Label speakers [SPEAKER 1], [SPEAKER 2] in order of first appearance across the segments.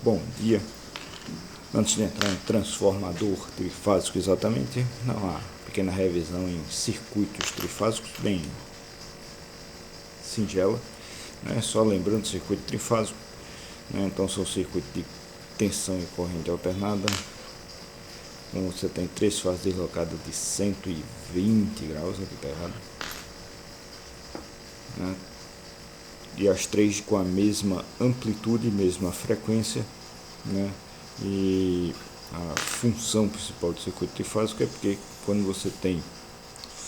[SPEAKER 1] Bom dia. Antes de entrar em transformador trifásico exatamente, uma pequena revisão em circuitos trifásicos, bem singela, né? Só lembrando, circuito trifásico, né? Então são circuitos de tensão e corrente alternada. Então você tem três fases deslocadas de 120 graus, aqui está errado, né? E as três com a mesma amplitude, mesma frequência, né? E a função principal do circuito trifásico é porque quando você tem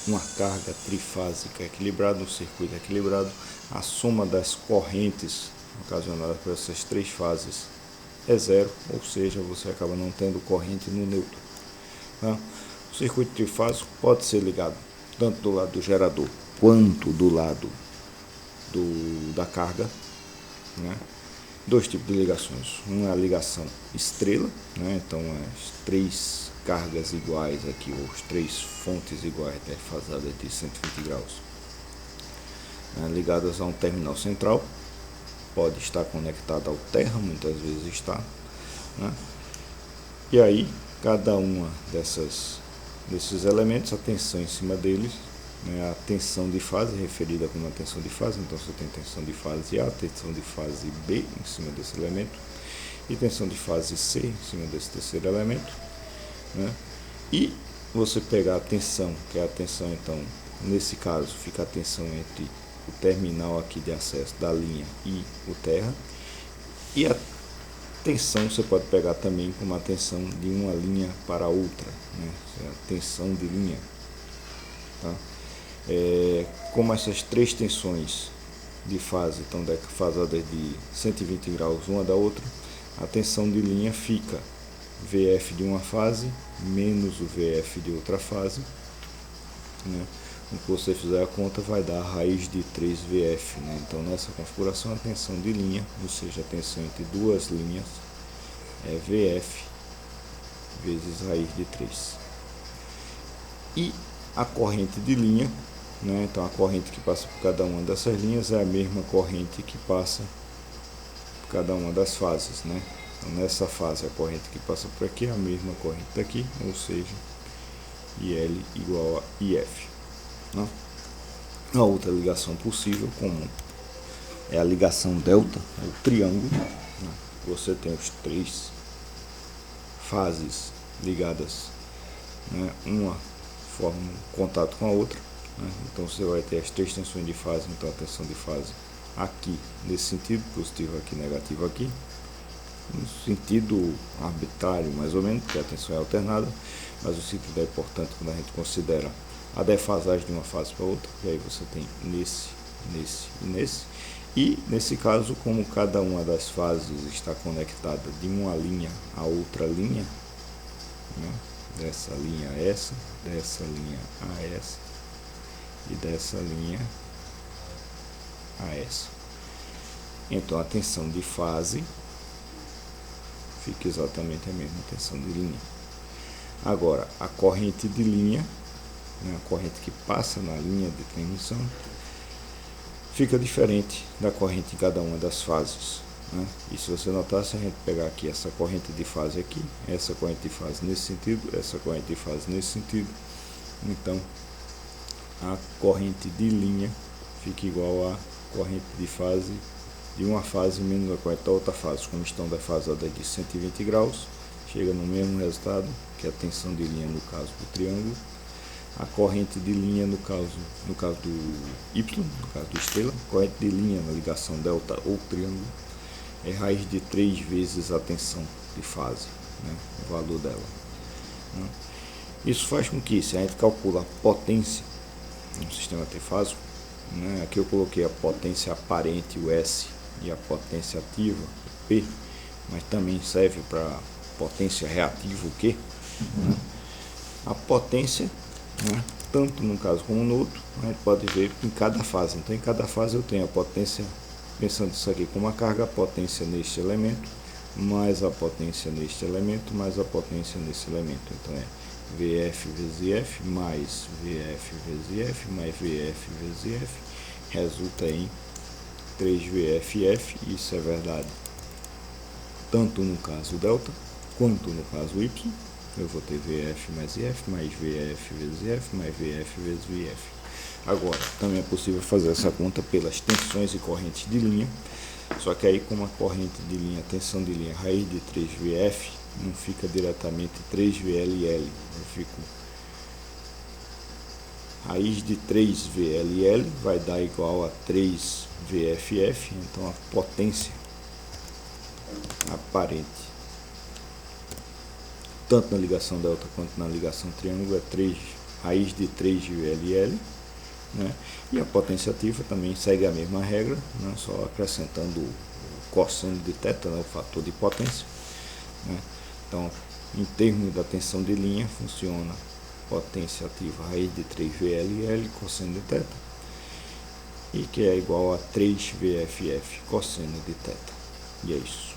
[SPEAKER 1] uma carga trifásica equilibrada, um circuito equilibrado, a soma das correntes ocasionadas por essas três fases é zero, ou seja, você acaba não tendo corrente no neutro, tá? O circuito trifásico pode ser ligado tanto do lado do gerador quanto do lado da carga, né? Dois tipos de ligações. Uma é a ligação estrela, né? Então as três cargas iguais aqui, ou as três fontes iguais, fasadas de 120 graus, né? Ligadas a um terminal central, pode estar conectada ao terra, muitas vezes está, né? E aí cada uma desses elementos, a tensão em cima deles, né, a tensão de fase referida como a tensão de fase, então você tem tensão de fase A, tensão de fase B em cima desse elemento e tensão de fase C em cima desse terceiro elemento, né? E você pegar a tensão, que é a tensão, então nesse caso fica a tensão entre o terminal aqui de acesso da linha e o terra, e a tensão você pode pegar também como a tensão de uma linha para outra, né? A tensão de linha, tá? Como essas três tensões de fase estão defasadas de 120 graus uma da outra, a tensão de linha fica VF de uma fase menos o VF de outra fase, né? O que você fizer a conta vai dar a raiz de 3VF, né? Então nessa configuração a tensão de linha, ou seja, a tensão entre duas linhas, é VF vezes raiz de 3. E a corrente de linha, né? Então a corrente que passa por cada uma dessas linhas é a mesma corrente que passa por cada uma das fases, né? Então nessa fase a corrente que passa por aqui é a mesma corrente daqui, ou seja, IL igual a IF, né? A outra ligação possível, como é a ligação delta, o triângulo, né? Você tem os três fases ligadas, né? Uma forma contato com a outra, né? Então você vai ter as três tensões de fase, então a tensão de fase aqui nesse sentido, positivo aqui, negativo aqui, no sentido arbitrário mais ou menos, porque a tensão é alternada, mas o sentido é importante quando a gente considera a defasagem de uma fase para outra, e aí você tem nesse e nesse, e nesse caso, como cada uma das fases está conectada de uma linha a outra linha, né? Dessa linha a essa, dessa linha a essa e dessa linha a essa, então a tensão de fase fica exatamente a mesma tensão de linha. Agora a corrente de linha, né, a corrente que passa na linha de transmissão, fica diferente da corrente em cada uma das fases, né? E se você notar, se a gente pegar aqui essa corrente de fase aqui, essa corrente de fase nesse sentido, essa corrente de fase nesse sentido, então a corrente de linha fica igual à corrente de fase de uma fase menos a corrente da outra fase, como estão defasadas de 120 graus, chega no mesmo resultado, que é a tensão de linha no caso do triângulo. A corrente de linha no caso do Y, no caso do estrela, corrente de linha na ligação delta ou triângulo, é raiz de 3 vezes a tensão de fase, né, o valor dela, né? Isso faz com que, se a gente calcula a potência no sistema trifásico, né, aqui eu coloquei a potência aparente, o S, e a potência ativa, o P, mas também serve para potência reativa, o Q, né? A potência, né, tanto num caso como no outro, a gente pode ver em cada fase. Então em cada fase eu tenho a potência, pensando isso aqui como a carga, a potência neste elemento, mais a potência neste elemento, mais a potência nesse elemento. Então é VF vezes F, mais VF vezes F, mais VF vezes F, resulta em 3VFF, isso é verdade tanto no caso delta quanto no caso y. Eu vou ter VF mais IF, mais VF vezes IF, mais VF vezes VF. Agora, também é possível fazer essa conta pelas tensões e correntes de linha, só que aí, como a corrente de linha, a tensão de linha, raiz de 3VF, não fica diretamente 3VLL, eu fico raiz de 3VLL vai dar igual a 3VFF, então a potência aparente tanto na ligação delta quanto na ligação triângulo é 3, raiz de 3VLL, né? E a potência ativa também segue a mesma regra, né? Só acrescentando o cosseno de θ, né? O fator de potência, né? Então, em termos da tensão de linha, funciona potência ativa raiz de 3VLL cosseno de θ, e que é igual a 3VFF cosseno de θ. E é isso.